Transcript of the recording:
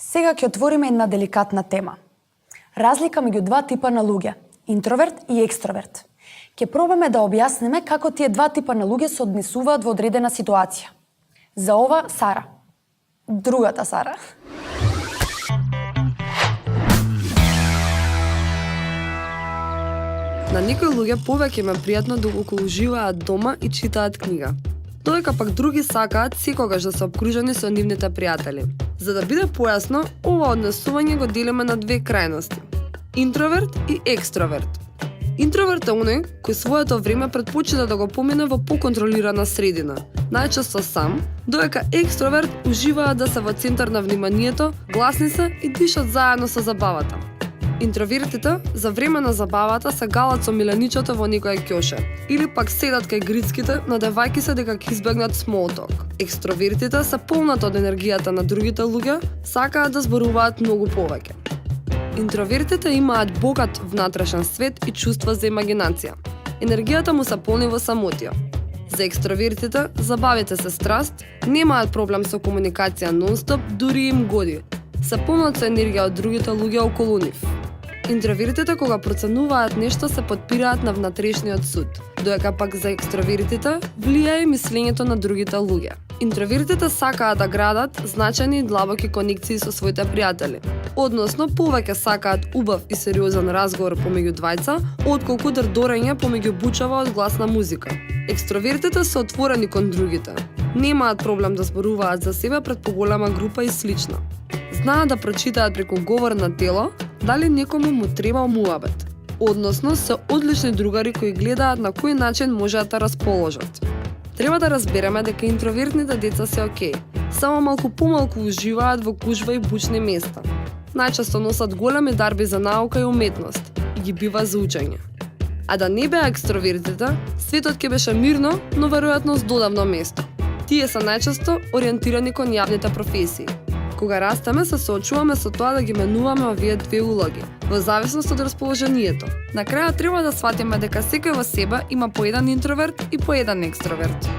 Сега ќе отвориме една деликатна тема. Разлика меѓу два типа на луѓе – интроверт и екстроверт. Ќе пробаме да објасниме како тие два типа на луѓе се однесуваат во одредена ситуација. За ова Сара. Другата Сара. На некои луѓе повеќе им е пријатно доколку уживаат дома и читаат книга. Додека пак други сакаат секогаш да се обкружени со нивните пријатели. За да биде појасно, ова однесување го делиме на две крајности – интроверт и екстроверт. Интроверт е оној кој своето време предпочита да го помине во поконтролирана средина, најчесто сам, додека екстроверт уживаат да се во центар на вниманието, гласни се и дишат заедно со забавата. Интровертите за време на забавата се галат со миленичето во некоја ќоше или пак седат кај грицките, надевајќи се дека ќе избегнат small talk. Екстровертите се полнат од енергијата на другите луѓе, сакаат да зборуваат многу повеќе. Интровертите имаат богат внатрешен свет и чувства за имагинација. Енергијата му се полни во самотија. За екстровертите, забавите се страст, немаат проблем со комуникација нон-стоп, дури им годи. Се полнат со енергија од другите луѓе околу нив. Интровертите кога проценуваат нешто се потпираат на внатрешниот суд, додека пак за екстровертите влијае мислењето на другите луѓе. Интровертите сакаат да градат значајни и длабоки конекции со своите пријатели, односно повеќе сакаат убав и сериозен разговор помеѓу двајца, отколку дордорење помеѓу бучава од гласна музика. Екстровертите се отворени кон другите, немаат проблем да зборуваат за себе пред поголема група и слично. Знаат да прочитаат преку говор на тело дали некому му треба муабет. Односно, се одлични другари кои гледаат на кој начин можат да расположат. Треба да разбереме дека интровертните деца се окей, само малку помалку уживаат во гужва и бучни места. Најчесто носат големи дарби за наука и уметност и ги бива за учење. А да не беа екстровертите, светот ќе беше мирно, но веројатно с додавно место. Тие се најчесто ориентирани кон јавните професии. Кога растеме, се соочуваме со тоа да ги менуваме овие две улоги, во зависност од расположението. На крајот треба да сватиме дека секој во себе има по еден интроверт и по еден екстроверт.